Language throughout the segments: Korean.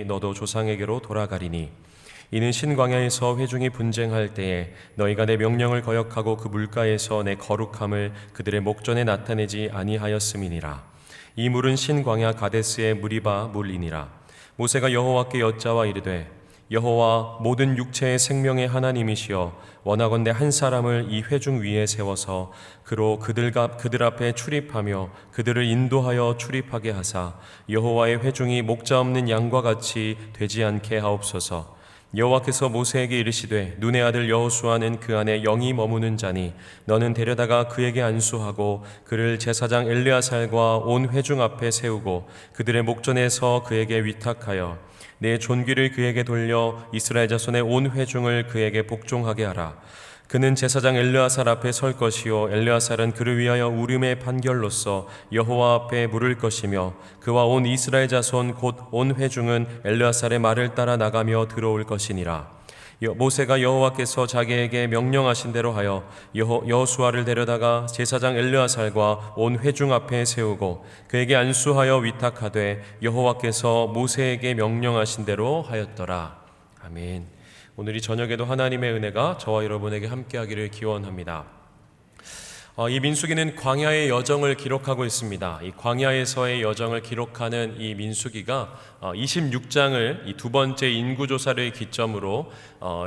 너도 조상에게로 돌아가리니 이는 신광야에서 회중이 분쟁할 때에 너희가 내 명령을 거역하고 그 물가에서 내 거룩함을 그들의 목전에 나타내지 아니하였음이니라. 이 물은 신광야 가데스의 무리바 물이니라. 모세가 여호와께 여짜와 이르되 여호와 모든 육체의 생명의 하나님이시여 원하건대 한 사람을 이 회중 위에 세워서 그로 그들 앞에 출입하며 그들을 인도하여 출입하게 하사 여호와의 회중이 목자 없는 양과 같이 되지 않게 하옵소서. 여호와께서 모세에게 이르시되 눈의 아들 여호수아는 그 안에 영이 머무는 자니 너는 데려다가 그에게 안수하고 그를 제사장 엘르야살과 온 회중 앞에 세우고 그들의 목전에서 그에게 위탁하여 내 존귀를 그에게 돌려 이스라엘 자손의 온 회중을 그에게 복종하게 하라. 그는 제사장 엘르야살 앞에 설 것이요 엘르야살은 그를 위하여 우림의 판결로서 여호와 앞에 물을 것이며 그와 온 이스라엘 자손 곧 온 회중은 엘르야살의 말을 따라 나가며 들어올 것이니라. 모세가 여호와께서 자기에게 명령하신 대로 하여 여호수아를 데려다가 제사장 엘르야살과 온 회중 앞에 세우고 그에게 안수하여 위탁하되 여호와께서 모세에게 명령하신 대로 하였더라. 아멘. 오늘 이 저녁에도 하나님의 은혜가 저와 여러분에게 함께하기를 기원합니다. 이 민수기는 광야의 여정을 기록하고 있습니다. 이 광야에서의 여정을 기록하는 이 민수기가 26장을 이 두 번째 인구조사를 기점으로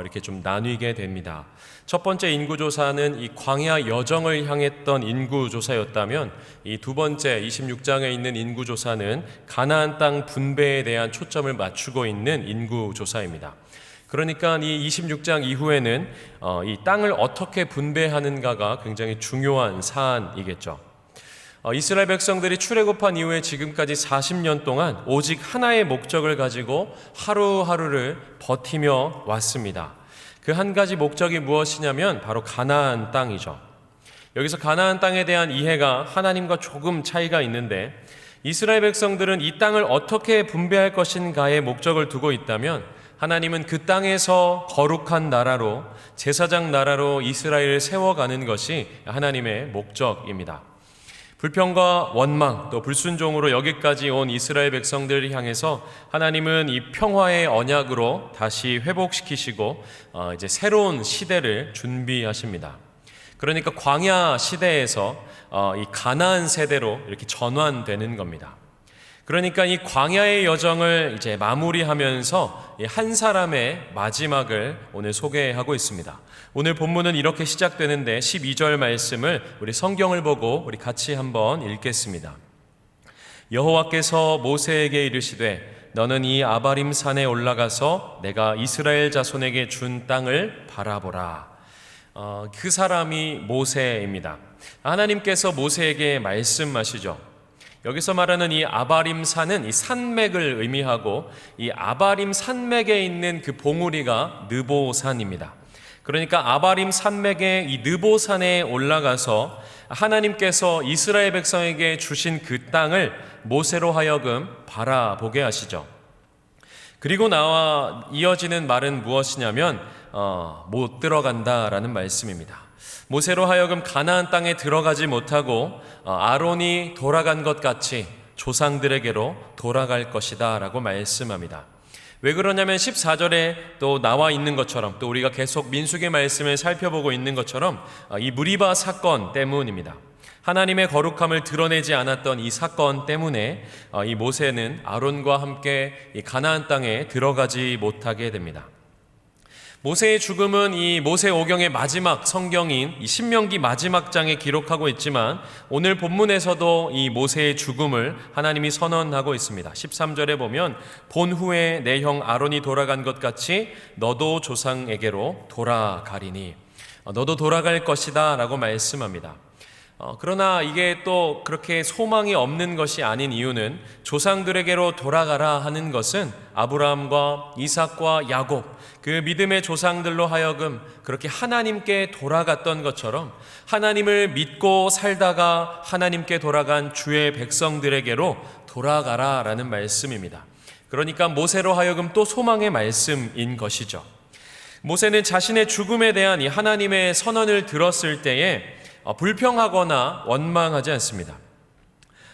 이렇게 좀 나뉘게 됩니다. 첫 번째 인구조사는 이 광야 여정을 향했던 인구조사였다면 이 두 번째 26장에 있는 인구조사는 가나안 땅 분배에 대한 초점을 맞추고 있는 인구조사입니다. 그러니까 이 26장 이후에는 이 땅을 어떻게 분배하는가가 굉장히 중요한 사안이겠죠. 이스라엘 백성들이 출애굽한 이후에 지금까지 40년 동안 오직 하나의 목적을 가지고 하루하루를 버티며 왔습니다. 그 한 가지 목적이 무엇이냐면 바로 가나안 땅이죠. 여기서 가나안 땅에 대한 이해가 하나님과 조금 차이가 있는데 이스라엘 백성들은 이 땅을 어떻게 분배할 것인가에 목적을 두고 있다면 하나님은 그 땅에서 거룩한 나라로 제사장 나라로 이스라엘을 세워가는 것이 하나님의 목적입니다. 불평과 원망 또 불순종으로 여기까지 온 이스라엘 백성들을 향해서 하나님은 이 평화의 언약으로 다시 회복시키시고 이제 새로운 시대를 준비하십니다. 그러니까 광야 시대에서 이 가나안 세대로 이렇게 전환되는 겁니다. 그러니까 이 광야의 여정을 이제 마무리하면서 한 사람의 마지막을 오늘 소개하고 있습니다. 오늘 본문은 이렇게 시작되는데 12절 말씀을 우리 성경을 보고 우리 같이 한번 읽겠습니다. 여호와께서 모세에게 이르시되 너는 이 아바림 산에 올라가서 내가 이스라엘 자손에게 준 땅을 바라보라. 그 사람이 모세입니다. 하나님께서 모세에게 말씀하시죠. 여기서 말하는 이 아바림 산은 이 산맥을 의미하고 이 아바림 산맥에 있는 그 봉우리가 느보산입니다. 그러니까 아바림 산맥의 이 느보산에 올라가서 하나님께서 이스라엘 백성에게 주신 그 땅을 모세로 하여금 바라보게 하시죠. 그리고 나와 이어지는 말은 무엇이냐면 못 들어간다라는 말씀입니다. 모세로 하여금 가나안 땅에 들어가지 못하고 아론이 돌아간 것 같이 조상들에게로 돌아갈 것이다 라고 말씀합니다. 왜 그러냐면 14절에 또 나와 있는 것처럼 또 우리가 계속 민수기 말씀을 살펴보고 있는 것처럼 이 무리바 사건 때문입니다. 하나님의 거룩함을 드러내지 않았던 이 사건 때문에 이 모세는 아론과 함께 이 가나안 땅에 들어가지 못하게 됩니다. 모세의 죽음은 이 모세오경의 마지막 성경인 이 신명기 마지막 장에 기록하고 있지만 오늘 본문에서도 이 모세의 죽음을 하나님이 선언하고 있습니다. 13절에 보면 본 후에 내 형 아론이 돌아간 것 같이 너도 조상에게로 돌아가리니 너도 돌아갈 것이다 라고 말씀합니다. 그러나 이게 또 그렇게 소망이 없는 것이 아닌 이유는 조상들에게로 돌아가라 하는 것은 아브라함과 이삭과 야곱 그 믿음의 조상들로 하여금 그렇게 하나님께 돌아갔던 것처럼 하나님을 믿고 살다가 하나님께 돌아간 주의 백성들에게로 돌아가라 라는 말씀입니다. 그러니까 모세로 하여금 또 소망의 말씀인 것이죠. 모세는 자신의 죽음에 대한 이 하나님의 선언을 들었을 때에 불평하거나 원망하지 않습니다.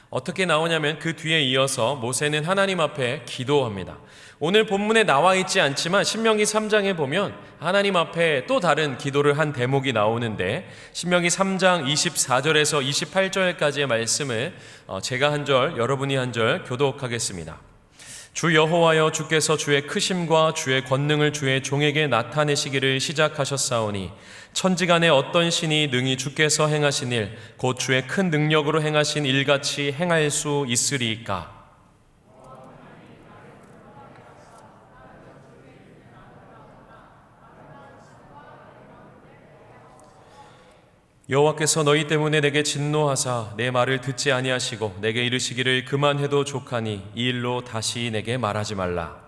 어떻게 나오냐면 그 뒤에 이어서 모세는 하나님 앞에 기도합니다. 오늘 본문에 나와 있지 않지만 신명기 3장에 보면 하나님 앞에 또 다른 기도를 한 대목이 나오는데, 신명기 3장 24절에서 28절까지의 말씀을 제가 한 절, 여러분이 한 절 교독하겠습니다. 주 여호와여, 주께서 주의 크심과 주의 권능을 주의 종에게 나타내시기를 시작하셨사오니 천지간에 어떤 신이 능히 주께서 행하신 일, 곧 주의 큰 능력으로 행하신 일같이 행할 수 있으리이까. 여호와께서 너희 때문에 내게 진노하사 내 말을 듣지 아니하시고 내게 이르시기를 그만해도 족하니 이 일로 다시 내게 말하지 말라.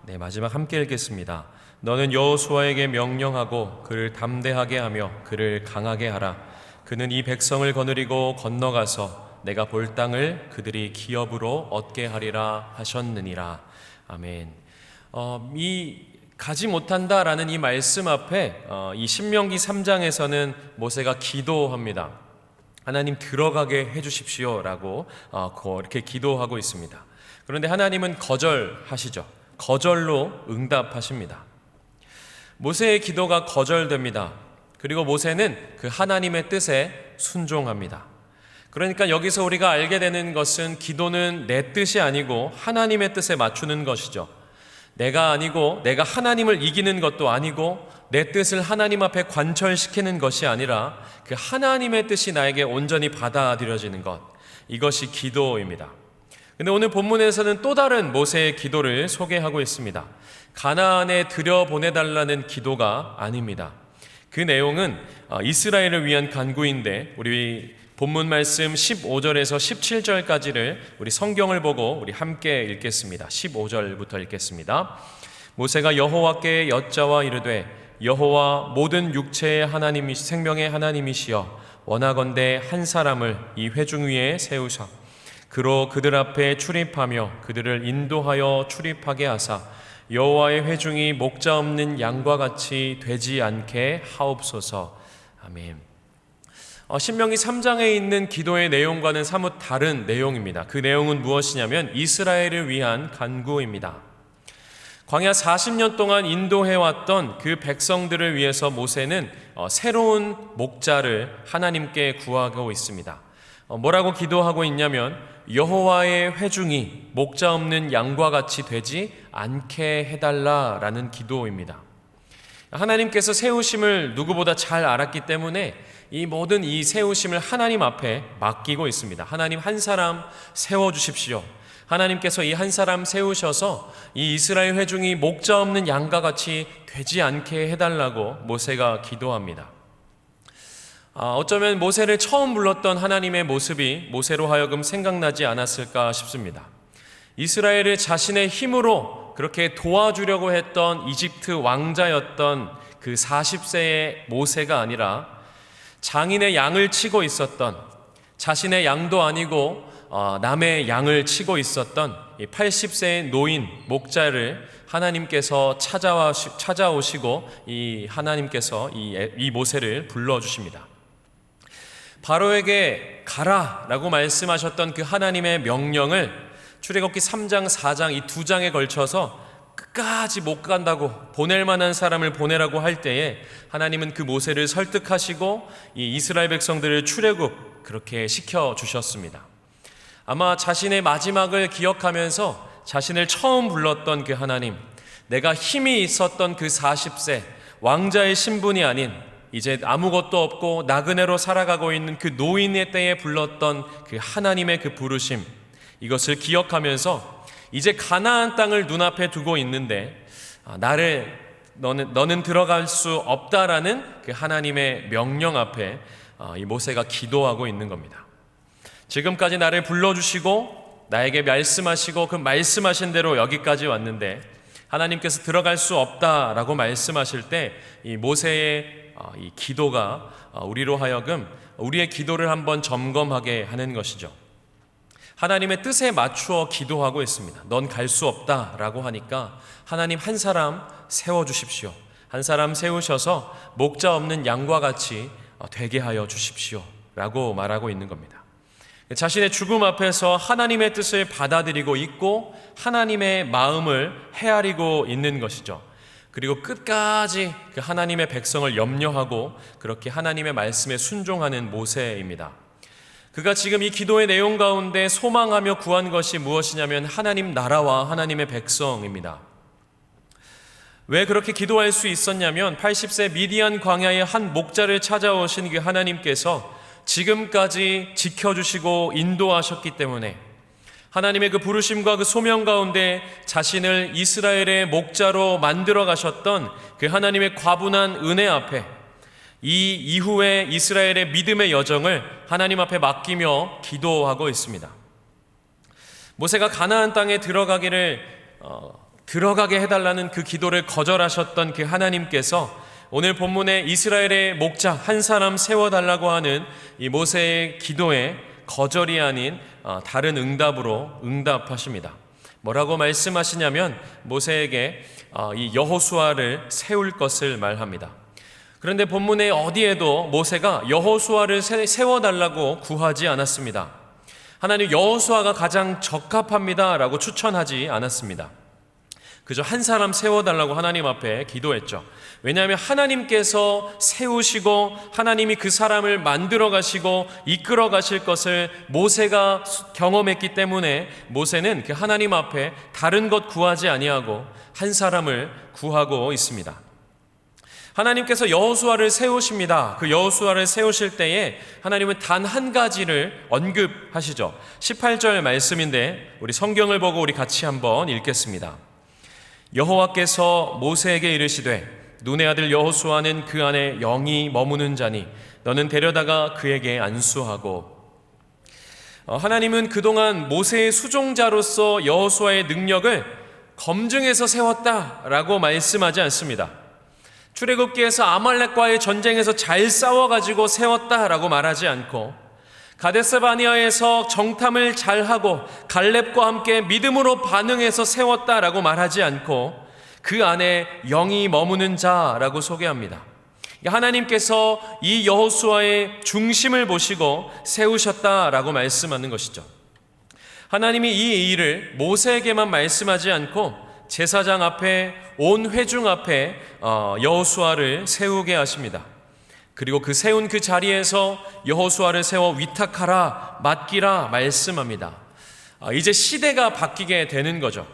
네, 마지막 함께 읽겠습니다. 너는 여호수아에게 명령하고 그를 담대하게 하며 그를 강하게 하라. 그는 이 백성을 거느리고 건너가서 내가 볼 땅을 그들이 기업으로 얻게 하리라 하셨느니라. 아멘. 이 가지 못한다라는 이 말씀 앞에 이 신명기 3장에서는 모세가 기도합니다. 하나님 들어가게 해주십시오라고 이렇게 기도하고 있습니다. 그런데 하나님은 거절하시죠. 거절로 응답하십니다. 모세의 기도가 거절됩니다. 그리고 모세는 그 하나님의 뜻에 순종합니다. 그러니까 여기서 우리가 알게 되는 것은 기도는 내 뜻이 아니고 하나님의 뜻에 맞추는 것이죠. 내가 아니고 내가 하나님을 이기는 것도 아니고 내 뜻을 하나님 앞에 관철시키는 것이 아니라 그 하나님의 뜻이 나에게 온전히 받아들여지는 것, 이것이 기도입니다. 근데 오늘 본문에서는 또 다른 모세의 기도를 소개하고 있습니다. 가나안에 들여보내달라는 기도가 아닙니다. 그 내용은 이스라엘을 위한 간구인데, 우리 본문 말씀 15절에서 17절까지를 우리 성경을 보고 우리 함께 읽겠습니다. 15절부터 읽겠습니다. 모세가 여호와께 여짜와 이르되 여호와 모든 육체의 하나님이 생명의 하나님이시여 원하건대 한 사람을 이 회중 위에 세우사 그로 그들 앞에 출입하며 그들을 인도하여 출입하게 하사 여호와의 회중이 목자 없는 양과 같이 되지 않게 하옵소서. 아멘. 신명기 3장에 있는 기도의 내용과는 사뭇 다른 내용입니다. 그 내용은 무엇이냐면 이스라엘을 위한 간구입니다. 광야 40년 동안 인도해왔던 그 백성들을 위해서 모세는 새로운 목자를 하나님께 구하고 있습니다. 뭐라고 기도하고 있냐면 여호와의 회중이 목자 없는 양과 같이 되지 않게 해달라라는 기도입니다. 하나님께서 세우심을 누구보다 잘 알았기 때문에 이 모든 이 세우심을 하나님 앞에 맡기고 있습니다. 하나님 한 사람 세워주십시오. 하나님께서 이 한 사람 세우셔서 이 이스라엘 회중이 목자 없는 양과 같이 되지 않게 해달라고 모세가 기도합니다. 어쩌면 모세를 처음 불렀던 하나님의 모습이 모세로 하여금 생각나지 않았을까 싶습니다. 이스라엘을 자신의 힘으로 그렇게 도와주려고 했던 이집트 왕자였던 그 40세의 모세가 아니라 장인의 양을 치고 있었던, 자신의 양도 아니고 남의 양을 치고 있었던 80세의 노인 목자를 하나님께서 찾아오시고 이 하나님께서 이 모세를 불러주십니다. 바로에게 가라라고 말씀하셨던 그 하나님의 명령을 출애굽기 3장, 4장 이 두 장에 걸쳐서 끝까지 못 간다고, 보낼 만한 사람을 보내라고 할 때에 하나님은 그 모세를 설득하시고 이 이스라엘 백성들을 출애굽 그렇게 시켜주셨습니다. 아마 자신의 마지막을 기억하면서 자신을 처음 불렀던 그 하나님, 내가 힘이 있었던 그 40세 왕자의 신분이 아닌 이제 아무것도 없고 나그네로 살아가고 있는 그 노인의 때에 불렀던 그 하나님의 그 부르심, 이것을 기억하면서 이제 가나안 땅을 눈앞에 두고 있는데 너는 들어갈 수 없다라는 그 하나님의 명령 앞에 이 모세가 기도하고 있는 겁니다. 지금까지 나를 불러주시고 나에게 말씀하시고 그 말씀하신 대로 여기까지 왔는데 하나님께서 들어갈 수 없다라고 말씀하실 때 이 모세의 이 기도가 우리로 하여금 우리의 기도를 한번 점검하게 하는 것이죠. 하나님의 뜻에 맞추어 기도하고 있습니다. 넌 갈 수 없다라고 하니까 하나님 한 사람 세워주십시오. 한 사람 세우셔서 목자 없는 양과 같이 되게 하여 주십시오 라고 말하고 있는 겁니다. 자신의 죽음 앞에서 하나님의 뜻을 받아들이고 있고 하나님의 마음을 헤아리고 있는 것이죠. 그리고 끝까지 그 하나님의 백성을 염려하고 그렇게 하나님의 말씀에 순종하는 모세입니다. 그가 지금 이 기도의 내용 가운데 소망하며 구한 것이 무엇이냐면 하나님 나라와 하나님의 백성입니다. 왜 그렇게 기도할 수 있었냐면 80세 미디안 광야의 한 목자를 찾아오신 그 하나님께서 지금까지 지켜주시고 인도하셨기 때문에 하나님의 그 부르심과 그 소명 가운데 자신을 이스라엘의 목자로 만들어 가셨던 그 하나님의 과분한 은혜 앞에 이 이후에 이스라엘의 믿음의 여정을 하나님 앞에 맡기며 기도하고 있습니다. 모세가 가나안 땅에 들어가게 해달라는 그 기도를 거절하셨던 그 하나님께서 오늘 본문에 이스라엘의 목자 한 사람 세워달라고 하는 이 모세의 기도에 거절이 아닌 다른 응답으로 응답하십니다. 뭐라고 말씀하시냐면 모세에게 이 여호수아를 세울 것을 말합니다. 그런데 본문에 어디에도 모세가 여호수아를 세워달라고 구하지 않았습니다. 하나님 여호수아가 가장 적합합니다 라고 추천하지 않았습니다. 그저 한 사람 세워달라고 하나님 앞에 기도했죠. 왜냐하면 하나님께서 세우시고 하나님이 그 사람을 만들어 가시고 이끌어 가실 것을 모세가 경험했기 때문에 모세는 그 하나님 앞에 다른 것 구하지 아니하고 한 사람을 구하고 있습니다. 하나님께서 여호수아를 세우십니다. 그 여호수아를 세우실 때에 하나님은 단 한 가지를 언급하시죠. 18절 말씀인데 우리 성경을 보고 우리 같이 한번 읽겠습니다. 여호와께서 모세에게 이르시되 눈의 아들 여호수아는 그 안에 영이 머무는 자니 너는 데려다가 그에게 안수하고. 하나님은 그동안 모세의 수종자로서 여호수아의 능력을 검증해서 세웠다라고 말씀하지 않습니다. 출애굽기에서 아말렉과의 전쟁에서 잘 싸워가지고 세웠다라고 말하지 않고 가데스 바네아에서 정탐을 잘하고 갈렙과 함께 믿음으로 반응해서 세웠다라고 말하지 않고 그 안에 영이 머무는 자라고 소개합니다. 하나님께서 이 여호수아의 중심을 보시고 세우셨다라고 말씀하는 것이죠. 하나님이 이 일을 모세에게만 말씀하지 않고 제사장 앞에 온 회중 앞에 여호수아를 세우게 하십니다. 그리고 그 세운 그 자리에서 여호수아를 세워 위탁하라 맡기라 말씀합니다. 이제 시대가 바뀌게 되는 거죠.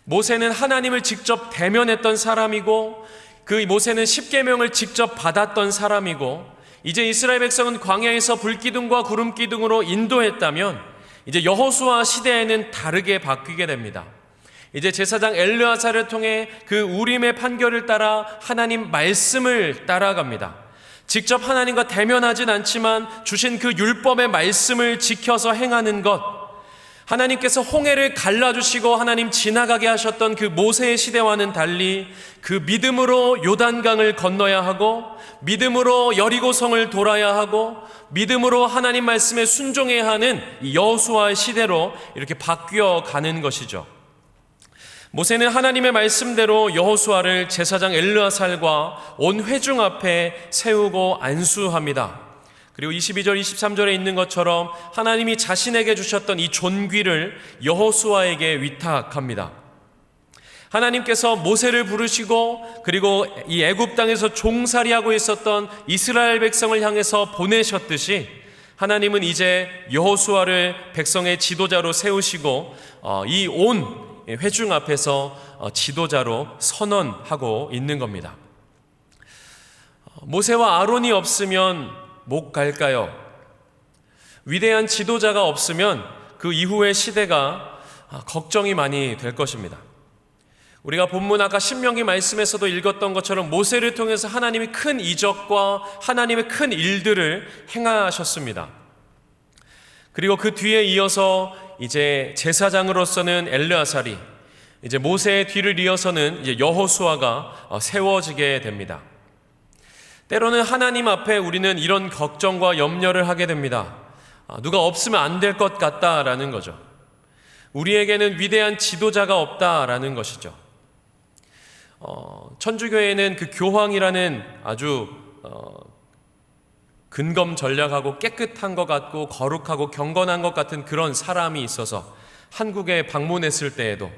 모세는 하나님을 직접 대면했던 사람이고 그 모세는 십계명을 직접 받았던 사람이고 이제 이스라엘 백성은 광야에서 불기둥과 구름기둥으로 인도했다면 이제 여호수아 시대에는 다르게 바뀌게 됩니다. 이제 제사장 엘르아사를 통해 그 우림의 판결을 따라 하나님 말씀을 따라갑니다. 직접 하나님과 대면하진 않지만 주신 그 율법의 말씀을 지켜서 행하는 것, 하나님께서 홍해를 갈라주시고 하나님 지나가게 하셨던 그 모세의 시대와는 달리 그 믿음으로 요단강을 건너야 하고 믿음으로 여리고성을 돌아야 하고 믿음으로 하나님 말씀에 순종해야 하는 여호수아의 시대로 이렇게 바뀌어 가는 것이죠. 모세는 하나님의 말씀대로 여호수아를 제사장 엘르아살과 온 회중 앞에 세우고 안수합니다. 그리고 22절 23절에 있는 것처럼 하나님이 자신에게 주셨던 이 존귀를 여호수아에게 위탁합니다. 하나님께서 모세를 부르시고 그리고 이 애굽 땅에서 종살이하고 있었던 이스라엘 백성을 향해서 보내셨듯이 하나님은 이제 여호수아를 백성의 지도자로 세우시고 이 온 회중 앞에서 지도자로 선언하고 있는 겁니다. 모세와 아론이 없으면 못 갈까요? 위대한 지도자가 없으면 그 이후의 시대가 걱정이 많이 될 것입니다. 우리가 본문 아까 신명기 말씀에서도 읽었던 것처럼 모세를 통해서 하나님이 큰 이적과 하나님의 큰 일들을 행하셨습니다. 그리고 그 뒤에 이어서 이제 제사장으로서는 엘르아살이, 이제 모세의 뒤를 이어서는 이제 여호수아가 세워지게 됩니다. 때로는 하나님 앞에 우리는 이런 걱정과 염려를 하게 됩니다. 누가 없으면 안 될 것 같다라는 거죠. 우리에게는 위대한 지도자가 없다라는 것이죠. 천주교회에는 그 교황이라는 아주 근검전략하고 깨끗한 것 같고 거룩하고 경건한 것 같은 그런 사람이 있어서 한국에 방문했을 때에도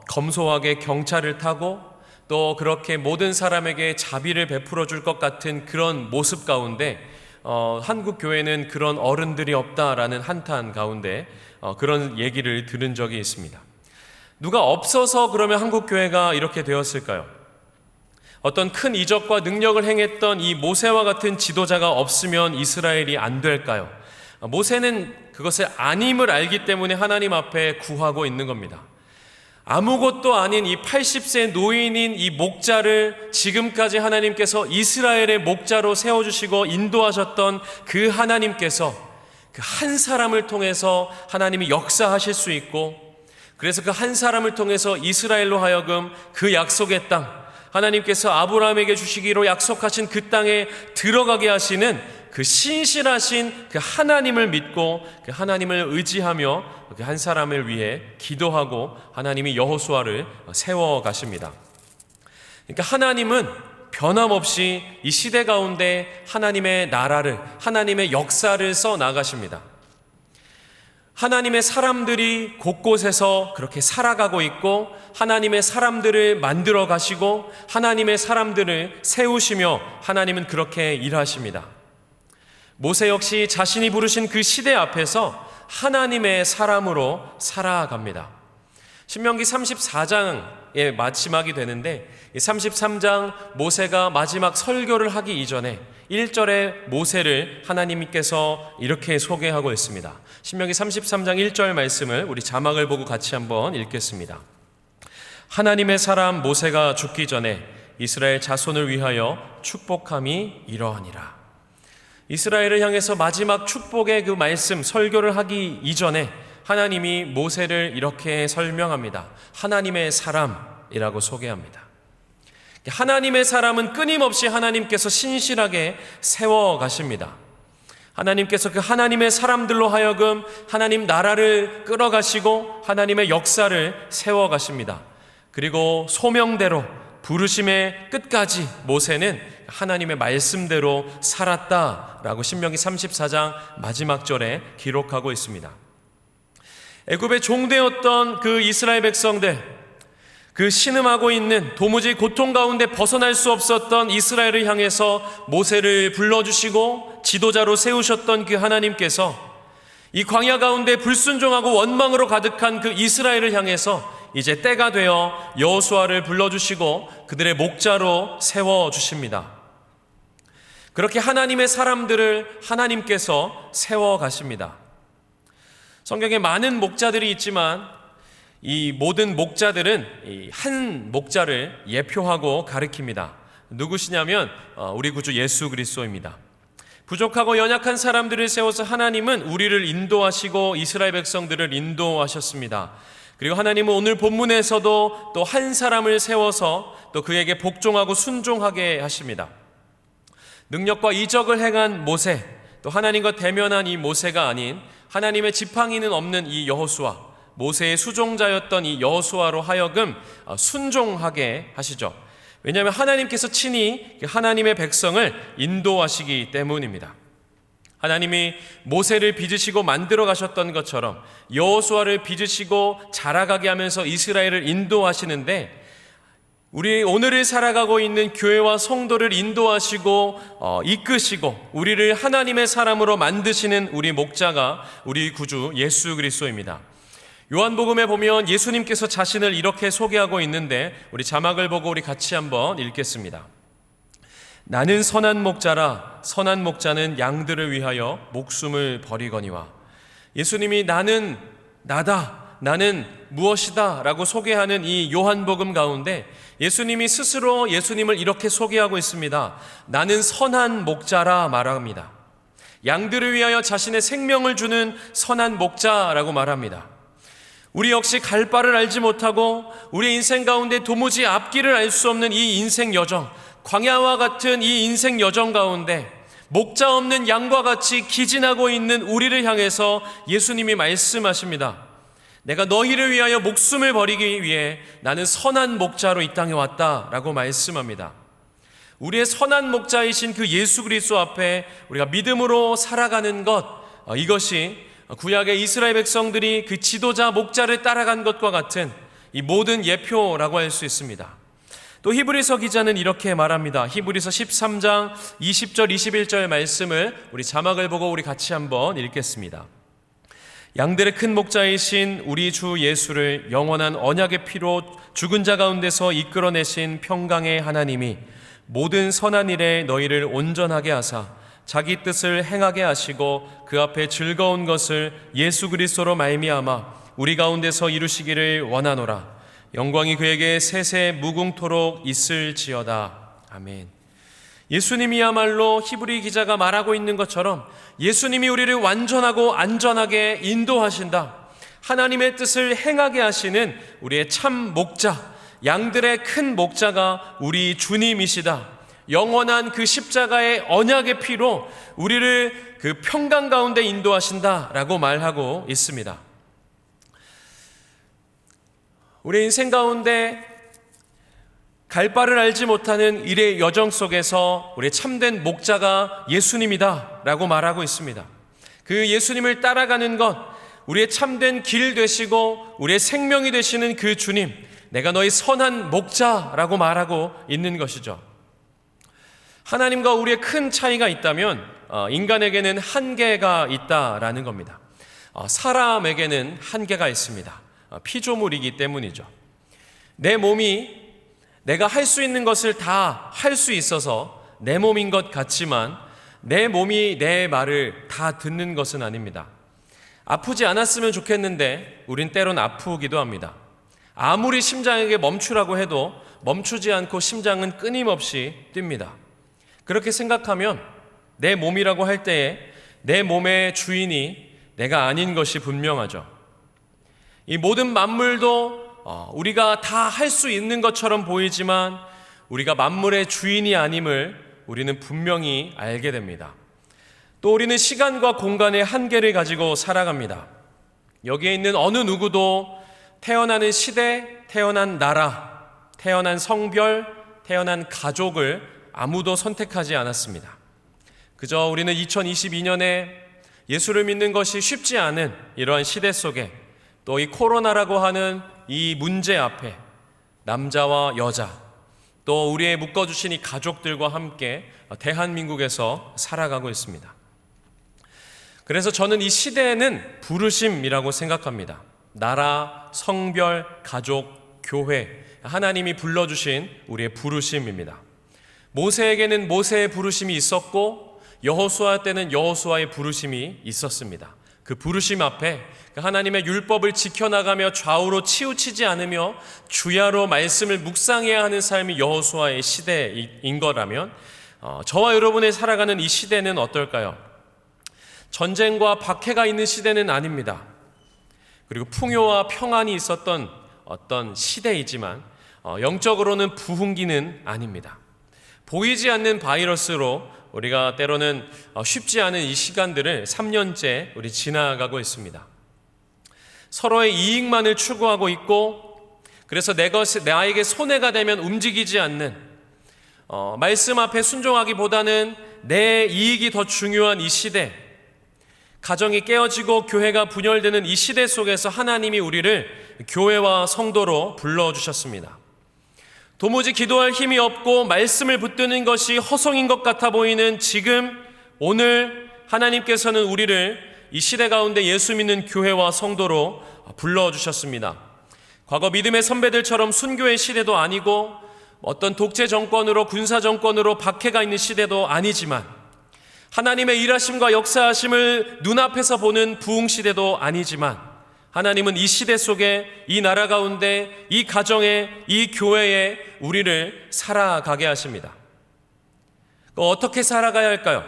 검소하게 경차를 타고 또 그렇게 모든 사람에게 자비를 베풀어 줄 것 같은 그런 모습 가운데 한국 교회는 그런 어른들이 없다라는 한탄 가운데 그런 얘기를 들은 적이 있습니다. 누가 없어서 그러면 한국 교회가 이렇게 되었을까요? 어떤 큰 이적과 능력을 행했던 이 모세와 같은 지도자가 없으면 이스라엘이 안 될까요? 모세는 그것을 아님을 알기 때문에 하나님 앞에 구하고 있는 겁니다. 아무것도 아닌 이 80세 노인인 이 목자를 지금까지 하나님께서 이스라엘의 목자로 세워주시고 인도하셨던 그 하나님께서 그 한 사람을 통해서 하나님이 역사하실 수 있고, 그래서 그 한 사람을 통해서 이스라엘로 하여금 그 약속의 땅, 하나님께서 아브라함에게 주시기로 약속하신 그 땅에 들어가게 하시는 그 신실하신 그 하나님을 믿고 그 하나님을 의지하며 그 한 사람을 위해 기도하고 하나님이 여호수아를 세워 가십니다. 그러니까 하나님은 변함없이 이 시대 가운데 하나님의 나라를, 하나님의 역사를 써 나가십니다. 하나님의 사람들이 곳곳에서 그렇게 살아가고 있고 하나님의 사람들을 만들어 가시고 하나님의 사람들을 세우시며 하나님은 그렇게 일하십니다. 모세 역시 자신이 부르신 그 시대 앞에서 하나님의 사람으로 살아갑니다. 신명기 34장의 마지막이 되는데 33장 모세가 마지막 설교를 하기 이전에 1절에 모세를 하나님께서 이렇게 소개하고 있습니다. 신명기 33장 1절 말씀을 우리 자막을 보고 같이 한번 읽겠습니다. 하나님의 사람 모세가 죽기 전에 이스라엘 자손을 위하여 축복함이 이러하니라. 이스라엘을 향해서 마지막 축복의 그 말씀 설교를 하기 이전에 하나님이 모세를 이렇게 설명합니다. 하나님의 사람이라고 소개합니다. 하나님의 사람은 끊임없이 하나님께서 신실하게 세워가십니다. 하나님께서 그 하나님의 사람들로 하여금 하나님 나라를 끌어가시고 하나님의 역사를 세워가십니다. 그리고 소명대로 부르심의 끝까지 모세는 하나님의 말씀대로 살았다라고 신명기 34장 마지막 절에 기록하고 있습니다. 애굽의 종되었던 그 이스라엘 백성들, 그 신음하고 있는 도무지 고통 가운데 벗어날 수 없었던 이스라엘을 향해서 모세를 불러주시고 지도자로 세우셨던 그 하나님께서 이 광야 가운데 불순종하고 원망으로 가득한 그 이스라엘을 향해서 이제 때가 되어 여호수아를 불러주시고 그들의 목자로 세워주십니다. 그렇게 하나님의 사람들을 하나님께서 세워가십니다. 성경에 많은 목자들이 있지만 이 모든 목자들은 한 목자를 예표하고 가리킵니다. 누구시냐면 우리 구주 예수 그리스도입니다. 부족하고 연약한 사람들을 세워서 하나님은 우리를 인도하시고 이스라엘 백성들을 인도하셨습니다. 그리고 하나님은 오늘 본문에서도 또 한 사람을 세워서 또 그에게 복종하고 순종하게 하십니다. 능력과 이적을 행한 모세, 또 하나님과 대면한 이 모세가 아닌 하나님의 지팡이는 없는 이 여호수아, 모세의 수종자였던 이 여호수아로 하여금 순종하게 하시죠. 왜냐하면 하나님께서 친히 하나님의 백성을 인도하시기 때문입니다. 하나님이 모세를 빚으시고 만들어 가셨던 것처럼 여호수아를 빚으시고 자라가게 하면서 이스라엘을 인도하시는데, 우리 오늘을 살아가고 있는 교회와 성도를 인도하시고 이끄시고 우리를 하나님의 사람으로 만드시는 우리 목자가 우리 구주 예수 그리스도입니다. 요한복음에 보면 예수님께서 자신을 이렇게 소개하고 있는데 우리 자막을 보고 우리 같이 한번 읽겠습니다. 나는 선한 목자라, 선한 목자는 양들을 위하여 목숨을 버리거니와. 예수님이 나는 나다, 나는 무엇이다 라고 소개하는 이 요한복음 가운데 예수님이 스스로 예수님을 이렇게 소개하고 있습니다. 나는 선한 목자라 말합니다. 양들을 위하여 자신의 생명을 주는 선한 목자라고 말합니다. 우리 역시 갈 바를 알지 못하고 우리 인생 가운데 도무지 앞길을 알 수 없는 이 인생 여정, 광야와 같은 이 인생 여정 가운데 목자 없는 양과 같이 기진하고 있는 우리를 향해서 예수님이 말씀하십니다. 내가 너희를 위하여 목숨을 버리기 위해 나는 선한 목자로 이 땅에 왔다라고 말씀합니다. 우리의 선한 목자이신 그 예수 그리스도 앞에 우리가 믿음으로 살아가는 것, 이것이 구약의 이스라엘 백성들이 그 지도자 목자를 따라간 것과 같은 이 모든 예표라고 할 수 있습니다. 또 히브리서 기자는 이렇게 말합니다. 히브리서 13장 20절 21절 말씀을 우리 자막을 보고 우리 같이 한번 읽겠습니다. 양들의 큰 목자이신 우리 주 예수를 영원한 언약의 피로 죽은 자 가운데서 이끌어내신 평강의 하나님이 모든 선한 일에 너희를 온전하게 하사 자기 뜻을 행하게 하시고 그 앞에 즐거운 것을 예수 그리스도로 말미암아 우리 가운데서 이루시기를 원하노라. 영광이 그에게 세세 무궁토록 있을지어다. 아멘. 예수님이야말로 히브리 기자가 말하고 있는 것처럼 예수님이 우리를 완전하고 안전하게 인도하신다. 하나님의 뜻을 행하게 하시는 우리의 참 목자, 양들의 큰 목자가 우리 주님이시다. 영원한 그 십자가의 언약의 피로 우리를 그 평강 가운데 인도하신다라고 말하고 있습니다. 우리 인생 가운데 갈 바를 알지 못하는 일의 여정 속에서 우리의 참된 목자가 예수님이다 라고 말하고 있습니다. 그 예수님을 따라가는 것, 우리의 참된 길 되시고 우리의 생명이 되시는 그 주님, 내가 너희 선한 목자라고 말하고 있는 것이죠. 하나님과 우리의 큰 차이가 있다면 인간에게는 한계가 있다라는 겁니다. 사람에게는 한계가 있습니다. 피조물이기 때문이죠. 내 몸이 내가 할 수 있는 것을 다 할 수 있어서 내 몸인 것 같지만 내 몸이 내 말을 다 듣는 것은 아닙니다. 아프지 않았으면 좋겠는데 우린 때론 아프기도 합니다. 아무리 심장에게 멈추라고 해도 멈추지 않고 심장은 끊임없이 뜁니다. 그렇게 생각하면 내 몸이라고 할 때에 내 몸의 주인이 내가 아닌 것이 분명하죠. 이 모든 만물도 우리가 다 할 수 있는 것처럼 보이지만 우리가 만물의 주인이 아님을 우리는 분명히 알게 됩니다. 또 우리는 시간과 공간의 한계를 가지고 살아갑니다. 여기에 있는 어느 누구도 태어나는 시대, 태어난 나라, 태어난 성별, 태어난 가족을 아무도 선택하지 않았습니다. 그저 우리는 2022년에 예수를 믿는 것이 쉽지 않은 이러한 시대 속에 또 이 코로나라고 하는 이 문제 앞에 남자와 여자 또 우리의 묶어주신 이 가족들과 함께 대한민국에서 살아가고 있습니다. 그래서 저는 이 시대에는 부르심이라고 생각합니다. 나라, 성별, 가족, 교회, 하나님이 불러주신 우리의 부르심입니다. 모세에게는 모세의 부르심이 있었고 여호수아 때는 여호수아의 부르심이 있었습니다. 그 부르심 앞에 하나님의 율법을 지켜나가며 좌우로 치우치지 않으며 주야로 말씀을 묵상해야 하는 삶이 여호수아의 시대인 거라면 저와 여러분의 살아가는 이 시대는 어떨까요? 전쟁과 박해가 있는 시대는 아닙니다. 그리고 풍요와 평안이 있었던 어떤 시대이지만 영적으로는 부흥기는 아닙니다. 보이지 않는 바이러스로 우리가 때로는 쉽지 않은 이 시간들을 3년째 우리 지나가고 있습니다. 서로의 이익만을 추구하고 있고 그래서 나에게 손해가 되면 움직이지 않는 말씀 앞에 순종하기보다는 내 이익이 더 중요한 이 시대, 가정이 깨어지고 교회가 분열되는 이 시대 속에서 하나님이 우리를 교회와 성도로 불러주셨습니다. 도무지 기도할 힘이 없고 말씀을 붙드는 것이 허송인 것 같아 보이는 지금 오늘 하나님께서는 우리를 이 시대 가운데 예수 믿는 교회와 성도로 불러주셨습니다. 과거 믿음의 선배들처럼 순교의 시대도 아니고 어떤 독재 정권으로 군사 정권으로 박해가 있는 시대도 아니지만 하나님의 일하심과 역사하심을 눈앞에서 보는 부흥 시대도 아니지만 하나님은 이 시대 속에 이 나라 가운데 이 가정에 이 교회에 우리를 살아가게 하십니다. 어떻게 살아가야 할까요?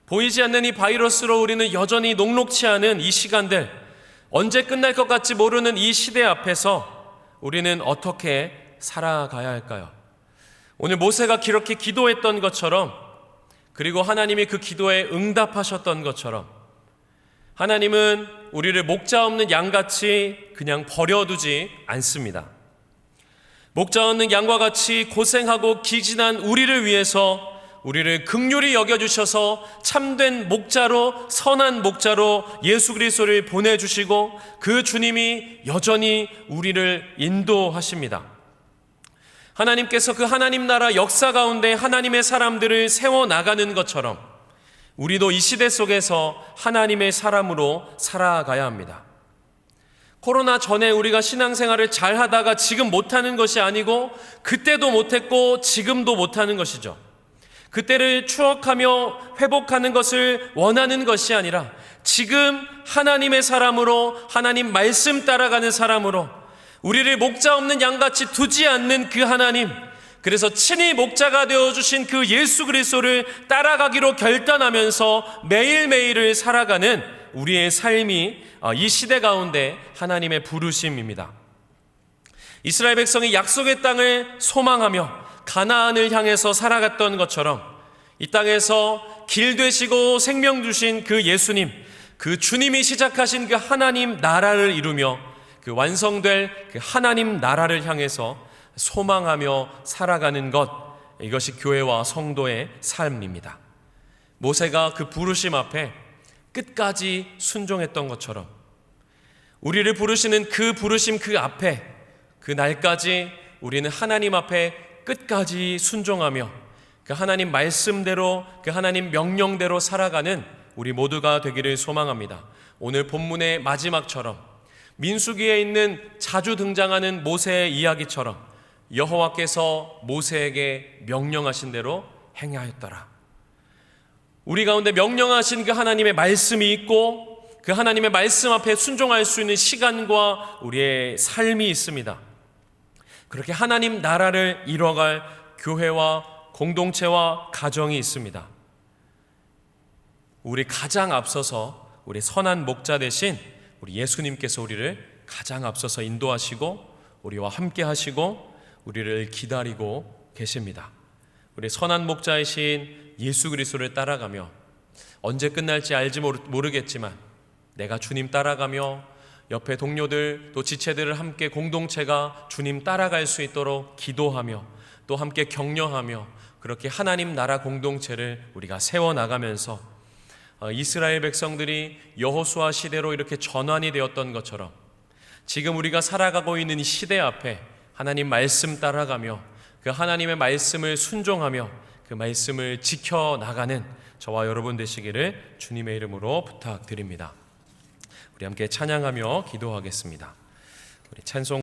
보이지 않는 이 바이러스로 우리는 여전히 녹록치 않은 이 시간들, 언제 끝날 것 같지 모르는 이 시대 앞에서 우리는 어떻게 살아가야 할까요? 오늘 모세가 그렇게 기도했던 것처럼 그리고 하나님이 그 기도에 응답하셨던 것처럼 하나님은 우리를 목자 없는 양같이 그냥 버려두지 않습니다. 목자 없는 양과 같이 고생하고 기진한 우리를 위해서 우리를 긍휼히 여겨주셔서 참된 목자로, 선한 목자로 예수 그리스도를 보내주시고 그 주님이 여전히 우리를 인도하십니다. 하나님께서 그 하나님 나라 역사 가운데 하나님의 사람들을 세워나가는 것처럼 우리도 이 시대 속에서 하나님의 사람으로 살아가야 합니다. 코로나 전에 우리가 신앙생활을 잘 하다가 지금 못하는 것이 아니고 그때도 못했고 지금도 못하는 것이죠. 그때를 추억하며 회복하는 것을 원하는 것이 아니라 지금 하나님의 사람으로, 하나님 말씀 따라가는 사람으로 우리를 목자 없는 양같이 두지 않는 그 하나님, 그래서 친히 목자가 되어주신 그 예수 그리스도를 따라가기로 결단하면서 매일매일을 살아가는 우리의 삶이 이 시대 가운데 하나님의 부르심입니다. 이스라엘 백성이 약속의 땅을 소망하며 가나안을 향해서 살아갔던 것처럼 이 땅에서 길 되시고 생명 주신 그 예수님, 그 주님이 시작하신 그 하나님 나라를 이루며 그 완성될 그 하나님 나라를 향해서 소망하며 살아가는 것, 이것이 교회와 성도의 삶입니다. 모세가 그 부르심 앞에 끝까지 순종했던 것처럼 우리를 부르시는 그 부르심 그 앞에 그 날까지 우리는 하나님 앞에 끝까지 순종하며 그 하나님 말씀대로, 그 하나님 명령대로 살아가는 우리 모두가 되기를 소망합니다. 오늘 본문의 마지막처럼 민수기에 있는 자주 등장하는 모세의 이야기처럼 여호와께서 모세에게 명령하신 대로 행하였더라. 우리 가운데 명령하신 그 하나님의 말씀이 있고 그 하나님의 말씀 앞에 순종할 수 있는 시간과 우리의 삶이 있습니다. 그렇게 하나님 나라를 이뤄갈 교회와 공동체와 가정이 있습니다. 우리 가장 앞서서 우리 선한 목자 되신 우리 예수님께서 우리를 가장 앞서서 인도하시고 우리와 함께 하시고 우리를 기다리고 계십니다. 우리 선한 목자이신 예수 그리스도를 따라가며 언제 끝날지 알지 모르겠지만 내가 주님 따라가며 옆에 동료들 또 지체들을 함께 공동체가 주님 따라갈 수 있도록 기도하며 또 함께 격려하며 그렇게 하나님 나라 공동체를 우리가 세워나가면서 이스라엘 백성들이 여호수아 시대로 이렇게 전환이 되었던 것처럼 지금 우리가 살아가고 있는 이 시대 앞에 하나님 말씀 따라가며 그 하나님의 말씀을 순종하며 그 말씀을 지켜나가는 저와 여러분 되시기를 주님의 이름으로 부탁드립니다. 우리 함께 찬양하며 기도하겠습니다. 우리 찬송